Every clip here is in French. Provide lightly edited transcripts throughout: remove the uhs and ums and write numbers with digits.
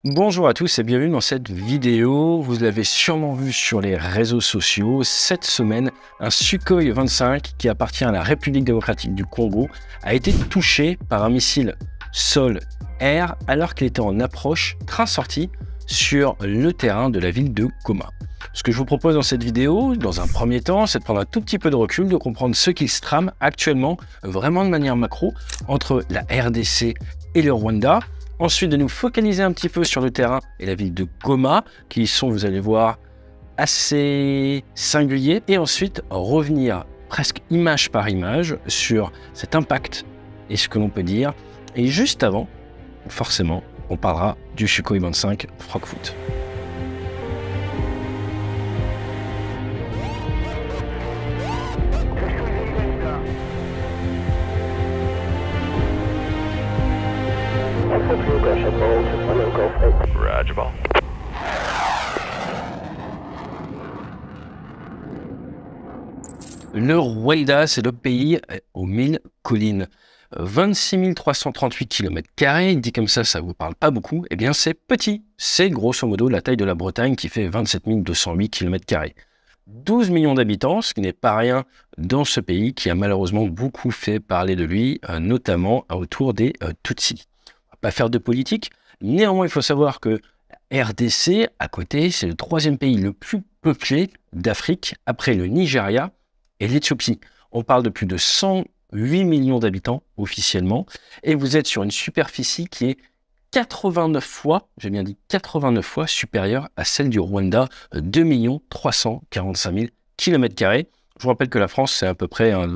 Bonjour à tous et bienvenue dans cette vidéo. Vous l'avez sûrement vu sur les réseaux sociaux. Cette semaine, un Sukhoi 25 qui appartient à la République démocratique du Congo a été touché par un missile sol-air alors qu'il était en approche train-sortie sur le terrain de la ville de Goma. Ce que je vous propose dans cette vidéo, dans un premier temps, c'est de prendre un tout petit peu de recul, de comprendre ce qu'il se trame actuellement, vraiment de manière macro, entre la RDC et le Rwanda. Ensuite, de nous focaliser un petit peu sur le terrain et la ville de Goma, qui sont, vous allez voir, assez singuliers. Et ensuite, revenir presque image par image sur cet impact et ce que l'on peut dire. Et juste avant, forcément, on parlera du Sukhoi 25 Frogfoot. Le Rwanda, c'est le pays aux 1000 collines. 26 338 km², dit comme ça vous parle pas beaucoup, eh bien c'est petit. C'est grosso modo la taille de la Bretagne qui fait 27 208 km². 12 millions d'habitants, ce qui n'est pas rien dans ce pays qui a malheureusement beaucoup fait parler de lui, notamment autour des Tutsis. On va pas faire de politique, néanmoins il faut savoir que RDC, à côté, c'est le troisième pays le plus peuplé d'Afrique, après le Nigeria et l'Éthiopie. On parle de plus de 108 millions d'habitants officiellement, et vous êtes sur une superficie qui est 89 fois, j'ai bien dit 89 fois supérieure à celle du Rwanda, 2 345 000 km². Je vous rappelle que la France, c'est à peu près un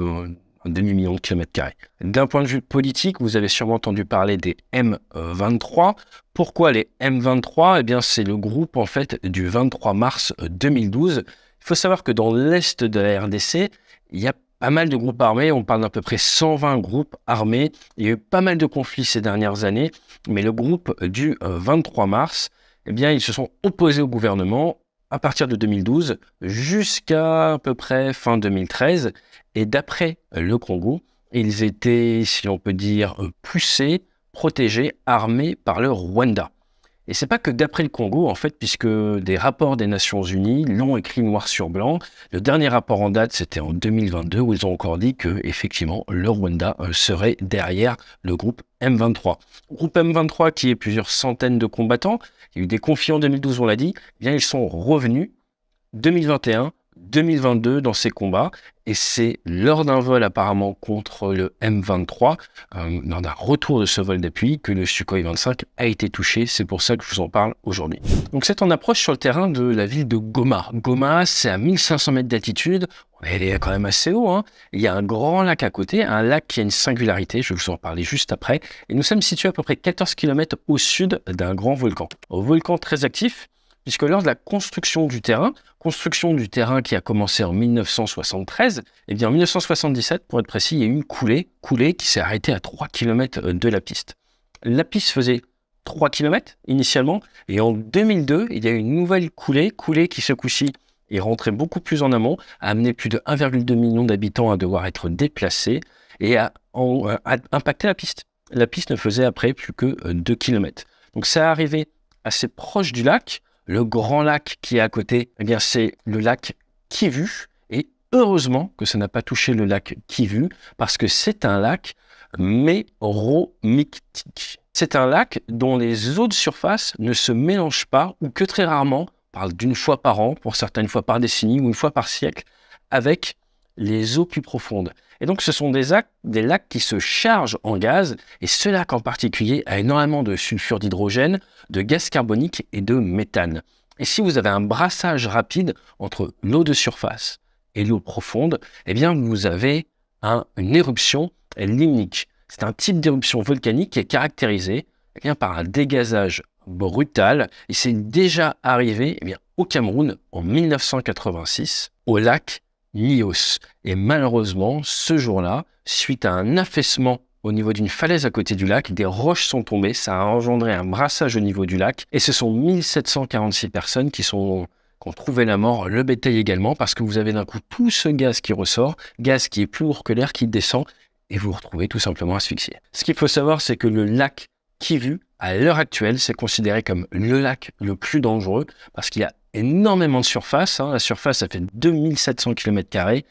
demi-million de km². D'un point de vue politique, vous avez sûrement entendu parler des M23. Pourquoi les M23 ? Eh bien, c'est le groupe en fait du 23 mars 2012. Il faut savoir que dans l'est de la RDC, il y a pas mal de groupes armés. On parle d'à peu près 120 groupes armés. Il y a eu pas mal de conflits ces dernières années. Mais le groupe du 23 mars, eh bien, ils se sont opposés au gouvernement à partir de 2012 jusqu'à peu près fin 2013. Et d'après le Congo, ils étaient, si on peut dire, poussés, protégés, armés par le Rwanda. Et c'est pas que d'après le Congo, en fait, puisque des rapports des Nations Unies l'ont écrit noir sur blanc. Le dernier rapport en date, c'était en 2022, où ils ont encore dit que, effectivement, le Rwanda serait derrière le groupe M23. Groupe M23 qui est plusieurs centaines de combattants. Il y a eu des conflits en 2012, on l'a dit. Eh bien, ils sont revenus 2021, 2022 dans ces combats, et c'est lors d'un vol apparemment contre le M23, lors d'un retour de ce vol d'appui, que le Sukhoi 25 a été touché. C'est pour ça que je vous en parle aujourd'hui. Donc c'est en approche sur le terrain de la ville de Goma. Goma, c'est à 1500 mètres d'altitude. Elle est quand même assez haut, hein. Il y a un grand lac à côté, un lac qui a une singularité, je vais vous en parler juste après. Et nous sommes situés à peu près 14 km au sud d'un grand volcan. Un volcan très actif, puisque lors de la construction du terrain qui a commencé en 1973, et bien en 1977, pour être précis, il y a eu une coulée qui s'est arrêtée à 3 km de la piste. La piste faisait 3 km initialement, et en 2002, il y a eu une nouvelle coulée qui ce coup-ci est rentrée beaucoup plus en amont, a amené plus de 1,2 million d'habitants à devoir être déplacés, et a impacté la piste. La piste ne faisait après plus que 2 km. Donc ça est arrivé assez proche du lac. Le grand lac qui est à côté, eh bien c'est le lac Kivu. Et heureusement que ça n'a pas touché le lac Kivu, parce que c'est un lac méromictique. C'est un lac dont les eaux de surface ne se mélangent pas, ou que très rarement, on parle d'une fois par an, pour certaines fois par décennie, ou une fois par siècle, avec les eaux plus profondes. Et donc ce sont des lacs qui se chargent en gaz, et ce lac en particulier a énormément de sulfure d'hydrogène, de gaz carbonique et de méthane. Et si vous avez un brassage rapide entre l'eau de surface et l'eau profonde, eh bien vous avez une éruption limnique. C'est un type d'éruption volcanique qui est caractérisé par un dégazage brutal, et c'est déjà arrivé au Cameroun en 1986 au lac Nyos. Et malheureusement, ce jour-là, suite à un affaissement au niveau d'une falaise à côté du lac, des roches sont tombées, ça a engendré un brassage au niveau du lac, et ce sont 1746 personnes qui ont trouvé la mort, le bétail également, parce que vous avez d'un coup tout ce gaz qui ressort, gaz qui est plus lourd que l'air qui descend, et vous vous retrouvez tout simplement asphyxié. Ce qu'il faut savoir, c'est que le lac Kivu À l'heure actuelle, c'est considéré comme le lac le plus dangereux parce qu'il y a énormément de surface. La surface, ça fait 2700 km²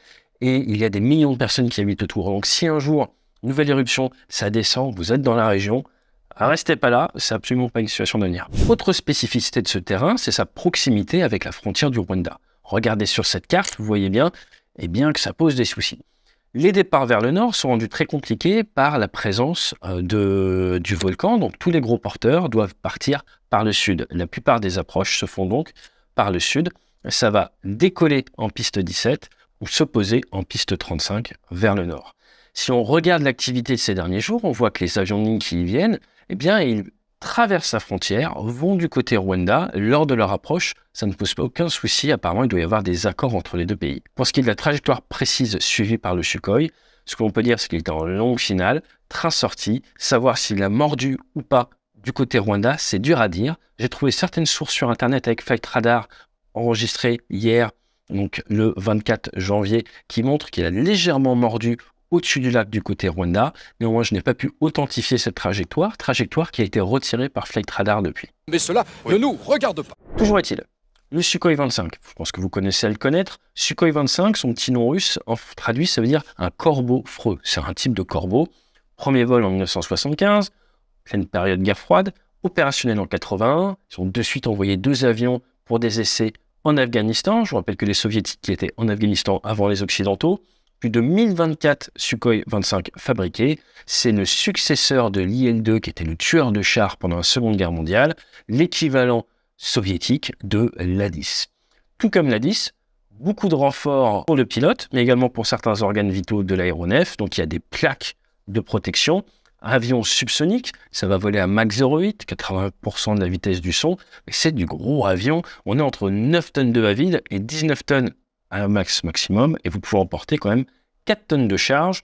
et il y a des millions de personnes qui habitent autour. Donc si un jour, nouvelle éruption, ça descend, vous êtes dans la région, restez pas là, c'est absolument pas une situation d'avenir. Autre spécificité de ce terrain, c'est sa proximité avec la frontière du Rwanda. Regardez sur cette carte, vous voyez bien, que ça pose des soucis. Les départs vers le nord sont rendus très compliqués par la présence du volcan. Donc tous les gros porteurs doivent partir par le sud. La plupart des approches se font donc par le sud. Ça va décoller en piste 17 ou se poser en piste 35 vers le nord. Si on regarde l'activité de ces derniers jours, on voit que les avions de ligne qui y viennent, ils traversent la frontière, vont du côté Rwanda. Lors de leur approche, ça ne pose pas aucun souci. Apparemment, il doit y avoir des accords entre les deux pays. Pour ce qui est de la trajectoire précise suivie par le Sukhoi, ce qu'on peut dire, c'est qu'il est en longue finale, train sorti. Savoir s'il a mordu ou pas du côté Rwanda, c'est dur à dire. J'ai trouvé certaines sources sur Internet avec Flight Radar enregistrées hier, donc le 24 janvier, qui montrent qu'il a légèrement mordu au-dessus du lac du côté Rwanda. Néanmoins, je n'ai pas pu authentifier cette trajectoire qui a été retirée par Flight Radar depuis. Mais cela ne nous regarde pas. Toujours est-il, le Sukhoi 25, je pense que vous connaissez à le connaître. Sukhoi 25, son petit nom russe, traduit, ça veut dire un corbeau freux. C'est un type de corbeau. Premier vol en 1975, pleine période guerre froide, opérationnel en 81. Ils ont de suite envoyé 2 avions pour des essais en Afghanistan. Je vous rappelle que les soviétiques qui étaient en Afghanistan avant les occidentaux. Plus de 1024 Sukhoi 25 fabriqués. C'est le successeur de l'IL-2 qui était le tueur de chars pendant la Seconde Guerre mondiale, l'équivalent soviétique de l'A-10. Tout comme l'A-10, beaucoup de renforts pour le pilote, mais également pour certains organes vitaux de l'aéronef. Donc il y a des plaques de protection. Avion subsonique, ça va voler à Mach 0,8, 80% de la vitesse du son. Mais c'est du gros avion. On est entre 9 tonnes de à vide et 19 tonnes à un max maximum, et vous pouvez emporter quand même 4 tonnes de charge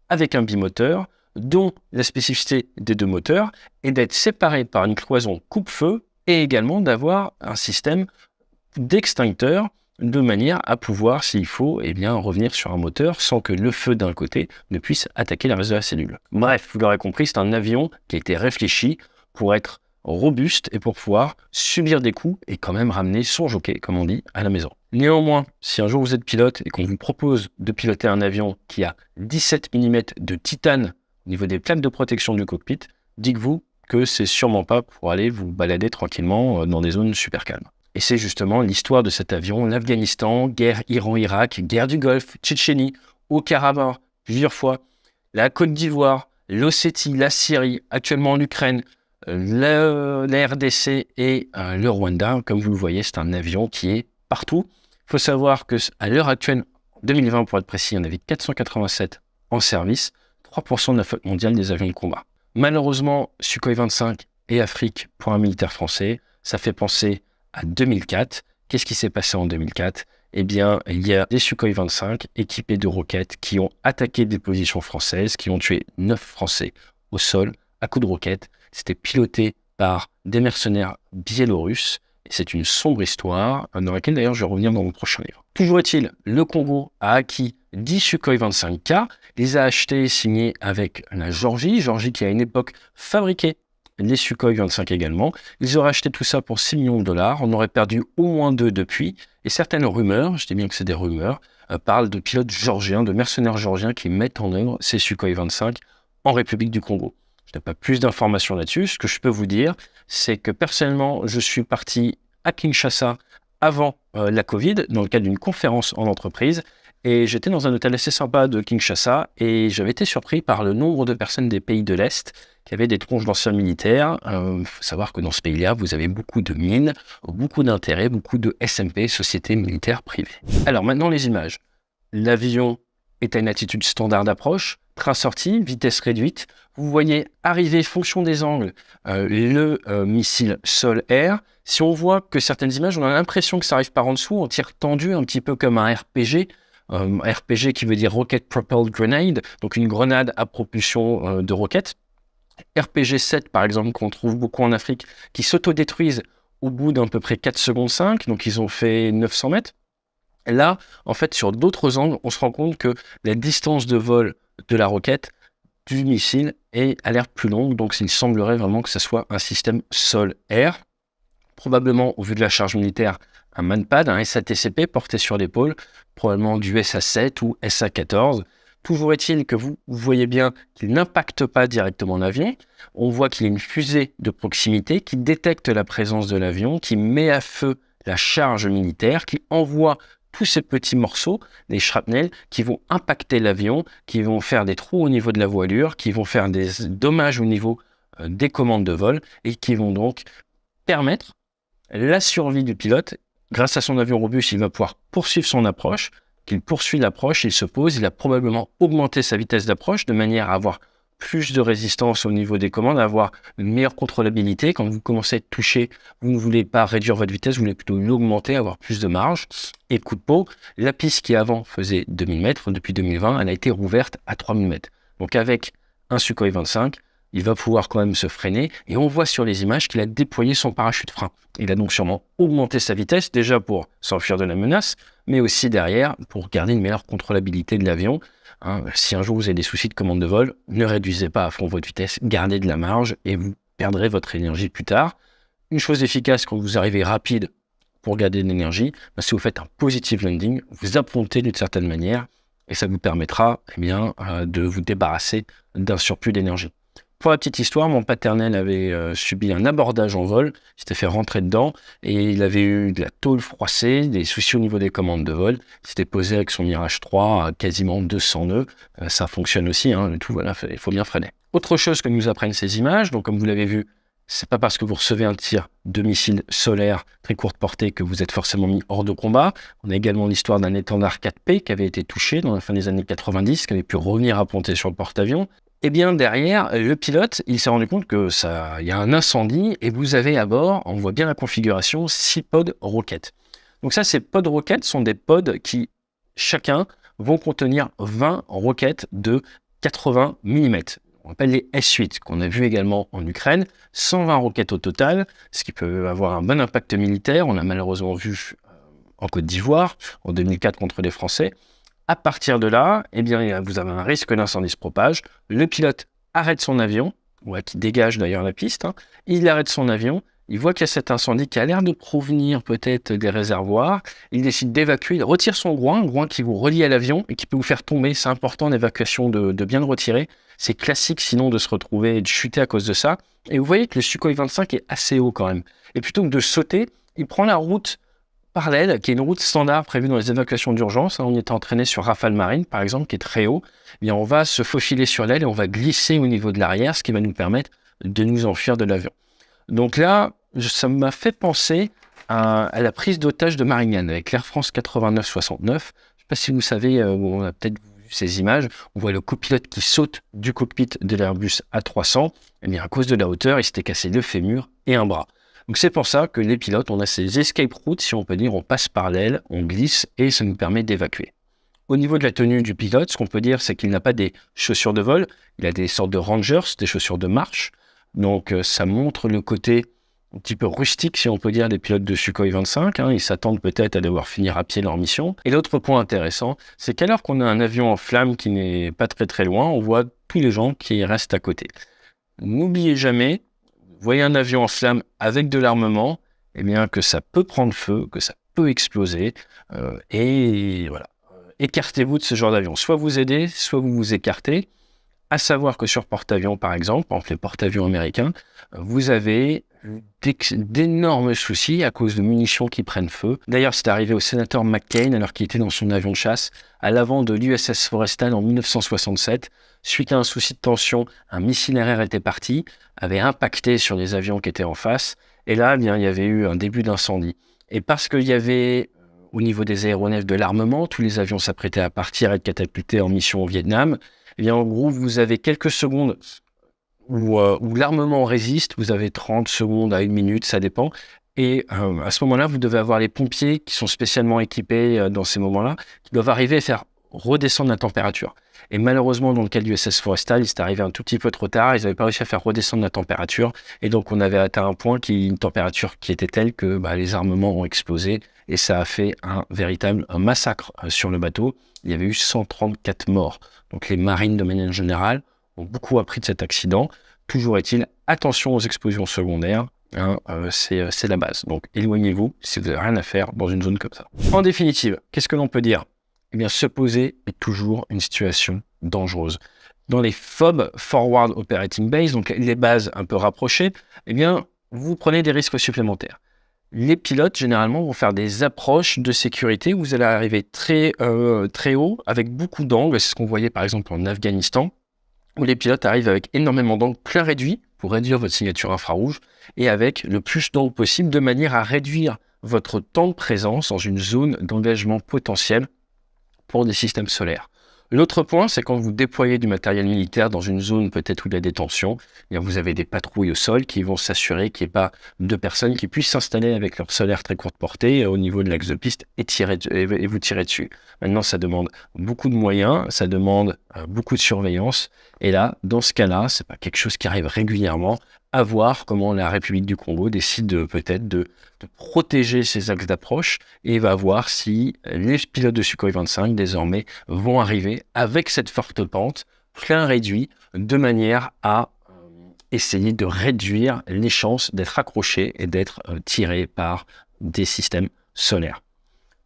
avec un bimoteur, dont la spécificité des 2 moteurs est d'être séparés par une cloison coupe-feu et également d'avoir un système d'extincteur de manière à pouvoir, s'il faut, revenir sur un moteur sans que le feu d'un côté ne puisse attaquer le reste de la cellule. Bref, vous l'aurez compris, c'est un avion qui a été réfléchi pour être robuste et pour pouvoir subir des coups et quand même ramener son jockey, comme on dit, à la maison. Néanmoins, si un jour vous êtes pilote et qu'on vous propose de piloter un avion qui a 17 mm de titane au niveau des plaques de protection du cockpit, dites-vous que c'est sûrement pas pour aller vous balader tranquillement dans des zones super calmes. Et c'est justement l'histoire de cet avion, l'Afghanistan, guerre Iran-Irak, guerre du Golfe, Tchétchénie, au Karabakh, plusieurs fois, la Côte d'Ivoire, l'Ossétie, la Syrie, actuellement l'Ukraine, la RDC et le Rwanda. Comme vous le voyez, c'est un avion qui est partout. Il faut savoir qu'à l'heure actuelle, en 2020 pour être précis, il y en avait 487 en service, 3% de la flotte mondiale des avions de combat. Malheureusement, Sukhoi 25 et Afrique pour un militaire français, ça fait penser à 2004. Qu'est-ce qui s'est passé en 2004 ? Il y a des Sukhoi 25 équipés de roquettes qui ont attaqué des positions françaises, qui ont tué 9 Français au sol à coups de roquettes. C'était piloté par des mercenaires biélorusses. Et c'est une sombre histoire dans laquelle d'ailleurs je vais revenir dans mon prochain livre. Toujours est-il, le Congo a acquis 10 Sukhoi 25K, les a achetés et signés avec la Géorgie qui à une époque fabriquait les Sukhoi 25 également. Ils auraient acheté tout ça pour 6 millions de dollars, on aurait perdu au moins 2 depuis, et certaines rumeurs, je dis bien que c'est des rumeurs, parlent de pilotes géorgiens, de mercenaires géorgiens qui mettent en œuvre ces Sukhoi 25 en République du Congo. Je n'ai pas plus d'informations là-dessus. Ce que je peux vous dire, c'est que personnellement, je suis parti à Kinshasa avant la Covid, dans le cadre d'une conférence en entreprise. Et j'étais dans un hôtel assez sympa de Kinshasa et j'avais été surpris par le nombre de personnes des pays de l'Est qui avaient des tronches d'anciens militaires. Il faut savoir que dans ce pays-là, vous avez beaucoup de mines, beaucoup d'intérêts, beaucoup de SMP, sociétés militaires privées. Alors maintenant, les images. L'avion est à une attitude standard d'approche. Train sorti, vitesse réduite. Vous voyez arriver, fonction des angles, le missile sol-air. Si on voit que certaines images, on a l'impression que ça arrive par en dessous, en tir tendu, un petit peu comme un RPG. RPG qui veut dire Rocket Propelled Grenade, donc une grenade à propulsion de roquettes. RPG-7 par exemple, qu'on trouve beaucoup en Afrique, qui s'autodétruisent au bout d'à peu près 4 secondes 5, donc ils ont fait 900 mètres. Là, en fait, sur d'autres angles, on se rend compte que la distance de vol de la roquette, du missile, et a l'air plus longue, donc il semblerait vraiment que ce soit un système sol-air. Probablement, au vu de la charge militaire, un manpad, un SATCP porté sur l'épaule, probablement du SA-7 ou SA-14. Toujours est-il que vous voyez bien qu'il n'impacte pas directement l'avion. On voit qu'il y a une fusée de proximité qui détecte la présence de l'avion, qui met à feu la charge militaire, qui envoie tous ces petits morceaux, des shrapnels, qui vont impacter l'avion, qui vont faire des trous au niveau de la voilure, qui vont faire des dommages au niveau des commandes de vol et qui vont donc permettre la survie du pilote. Grâce à son avion robuste, il va pouvoir poursuivre son approche. Qu'il poursuit l'approche, il se pose, il a probablement augmenté sa vitesse d'approche de manière à avoir plus de résistance au niveau des commandes, à avoir une meilleure contrôlabilité. Quand vous commencez à être touché, vous ne voulez pas réduire votre vitesse, vous voulez plutôt l'augmenter, avoir plus de marge. Et coup de peau, la piste qui avant faisait 2000 mètres, depuis 2020, elle a été rouverte à 3000 mètres. Donc avec un Sukhoi 25, il va pouvoir quand même se freiner et on voit sur les images qu'il a déployé son parachute frein. Il a donc sûrement augmenté sa vitesse, déjà pour s'enfuir de la menace, mais aussi derrière pour garder une meilleure contrôlabilité de l'avion. Si un jour vous avez des soucis de commande de vol, ne réduisez pas à fond votre vitesse, gardez de la marge et vous perdrez votre énergie plus tard. Une chose efficace quand vous arrivez rapide pour garder de l'énergie, si vous faites un positive landing, vous approntez d'une certaine manière et ça vous permettra de vous débarrasser d'un surplus d'énergie. Pour la petite histoire, mon paternel avait subi un abordage en vol, il s'était fait rentrer dedans et il avait eu de la tôle froissée, des soucis au niveau des commandes de vol. Il s'était posé avec son Mirage 3 à quasiment 200 nœuds. Ça fonctionne aussi, il faut bien freiner. Autre chose que nous apprennent ces images, donc comme vous l'avez vu, c'est pas parce que vous recevez un tir de missile solaire très courte portée que vous êtes forcément mis hors de combat. On a également l'histoire d'un étendard 4P qui avait été touché dans la fin des années 90, qui avait pu revenir apponter sur le porte-avions. Et bien derrière, le pilote, il s'est rendu compte que il y a un incendie et vous avez à bord, on voit bien la configuration, 6 pods roquettes. Donc ça, ces pods roquettes sont des pods qui, chacun, vont contenir 20 roquettes de 80 mm. On appelle les S8, qu'on a vu également en Ukraine, 120 roquettes au total, ce qui peut avoir un bon impact militaire. On a malheureusement vu en Côte d'Ivoire, en 2004 contre les Français. À partir de là, vous avez un risque que l'incendie se propage. Le pilote arrête son avion, qui dégage d'ailleurs la piste. Il arrête son avion, il voit qu'il y a cet incendie qui a l'air de provenir peut-être des réservoirs. Il décide d'évacuer, il retire son groin, un groin qui vous relie à l'avion et qui peut vous faire tomber. C'est important l'évacuation de bien le retirer. C'est classique sinon de se retrouver et de chuter à cause de ça. Et vous voyez que le Sukhoi 25 est assez haut quand même. Et plutôt que de sauter, il prend la route parallèle, qui est une route standard prévue dans les évacuations d'urgence. On est entraîné sur Rafale Marine, par exemple, qui est très haut. On va se faufiler sur l'aile et on va glisser au niveau de l'arrière, ce qui va nous permettre de nous enfuir de l'avion. Donc là, ça m'a fait penser à la prise d'otage de Marignane avec l'Air France 89-69. Je ne sais pas si vous savez, on a peut-être vu ces images. On voit le copilote qui saute du cockpit de l'Airbus A300. À cause de la hauteur, il s'était cassé le fémur et un bras. Donc c'est pour ça que les pilotes, on a ces escape routes, si on peut dire, on passe par l'aile, on glisse et ça nous permet d'évacuer. Au niveau de la tenue du pilote, ce qu'on peut dire, c'est qu'il n'a pas des chaussures de vol, il a des sortes de Rangers, des chaussures de marche. Donc ça montre le côté un petit peu rustique, si on peut dire, des pilotes de Sukhoi 25. Ils s'attendent peut-être à devoir finir à pied leur mission. Et l'autre point intéressant, c'est qu'alors qu'on a un avion en flammes qui n'est pas très très loin, on voit tous les gens qui restent à côté. N'oubliez jamais, vous voyez un avion en flammes avec de l'armement, que ça peut prendre feu, que ça peut exploser, et voilà. Écartez-vous de ce genre d'avion. Soit vous aidez, soit vous vous écartez. À savoir que sur porte-avions, par exemple les porte-avions américains, vous avez d'énormes soucis à cause de munitions qui prennent feu. D'ailleurs, c'est arrivé au sénateur McCain alors qu'il était dans son avion de chasse à l'avant de l'USS Forrestal en 1967. Suite à un souci de tension, un missile RR était parti, avait impacté sur les avions qui étaient en face. Et là, il y avait eu un début d'incendie. Et parce qu'il y avait, au niveau des aéronefs, de l'armement, tous les avions s'apprêtaient à partir et être catapultés en mission au Vietnam. En gros, vous avez quelques secondes où l'armement résiste. Vous avez 30 secondes à 1 minute, ça dépend. Et à ce moment-là, vous devez avoir les pompiers qui sont spécialement équipés dans ces moments-là, qui doivent arriver à faire redescendre la température. Et malheureusement, dans le cas du USS Forrestal, il s'est arrivé un tout petit peu trop tard. Ils n'avaient pas réussi à faire redescendre la température. Et donc, on avait atteint un point une température qui était telle que les armements ont explosé. Et ça a fait un véritable massacre sur le bateau. Il y avait eu 134 morts. Donc, les marines, de manière générale, ont beaucoup appris de cet accident. Toujours est-il, attention aux explosions secondaires. C'est la base. Donc, éloignez-vous si vous n'avez rien à faire dans une zone comme ça. En définitive, qu'est-ce que l'on peut dire? Eh bien, se poser est toujours une situation dangereuse. Dans les FOB, Forward Operating Base, donc les bases un peu rapprochées, eh bien, vous prenez des risques supplémentaires. Les pilotes, généralement, vont faire des approches de sécurité où vous allez arriver très haut, avec beaucoup d'angles. C'est ce qu'on voyait par exemple en Afghanistan, où les pilotes arrivent avec énormément d'angles très réduits pour réduire votre signature infrarouge et avec le plus d'angles possible de manière à réduire votre temps de présence dans une zone d'engagement potentiel pour des systèmes solaires. L'autre point, c'est quand vous déployez du matériel militaire dans une zone peut-être où il y a des tensions, vous avez des patrouilles au sol qui vont s'assurer qu'il n'y ait pas de personnes qui puissent s'installer avec leur solaire très courte portée au niveau de l'axe de piste et vous tirer dessus. Maintenant, ça demande beaucoup de moyens, ça demande beaucoup de surveillance. Et là, dans ce cas-là, c'est pas quelque chose qui arrive régulièrement. À voir comment la République du Congo décide peut-être de protéger ses axes d'approche et va voir si les pilotes de Sukhoi 25 désormais vont arriver avec cette forte pente, plein réduit, de manière à essayer de réduire les chances d'être accrochés et d'être tirés par des systèmes solaires.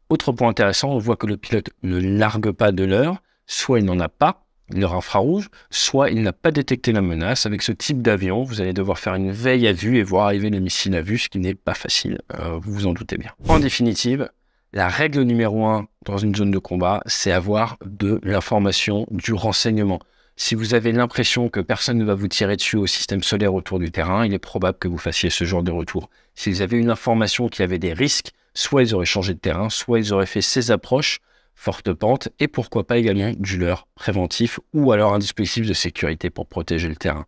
Autre point intéressant, on voit que le pilote ne largue pas de l'heure, soit il n'en a pas, leur infrarouge, soit il n'a pas détecté la menace. Avec ce type d'avion, vous allez devoir faire une veille à vue et voir arriver les missiles à vue, ce qui n'est pas facile, vous vous en doutez bien. En définitive, la règle numéro 1 dans une zone de combat, c'est avoir de l'information, du renseignement. Si vous avez l'impression que personne ne va vous tirer dessus au système solaire autour du terrain, il est probable que vous fassiez ce genre de retour. Si vous avez une information qui avait des risques, soit ils auraient changé de terrain, soit ils auraient fait ces approches, forte pente, et pourquoi pas également du leurre préventif ou alors un dispositif de sécurité pour protéger le terrain.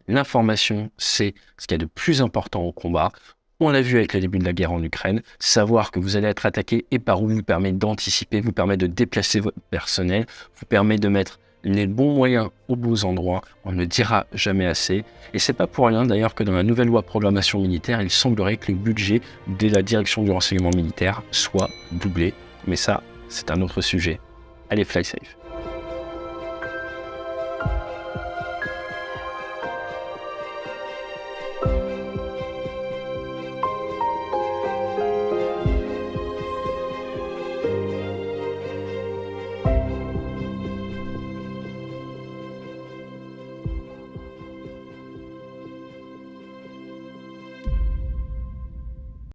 L'information, c'est ce qu'il y a de plus important au combat. On l'a vu avec le début de la guerre en Ukraine, savoir que vous allez être attaqué et par où vous permet d'anticiper, vous permet de déplacer votre personnel, vous permet de mettre les bons moyens aux bons endroits, on ne dira jamais assez. Et c'est pas pour rien d'ailleurs que dans la nouvelle loi de programmation militaire, il semblerait que le budget de la direction du renseignement militaire soit doublé. Mais ça, c'est un autre sujet. Allez, fly safe.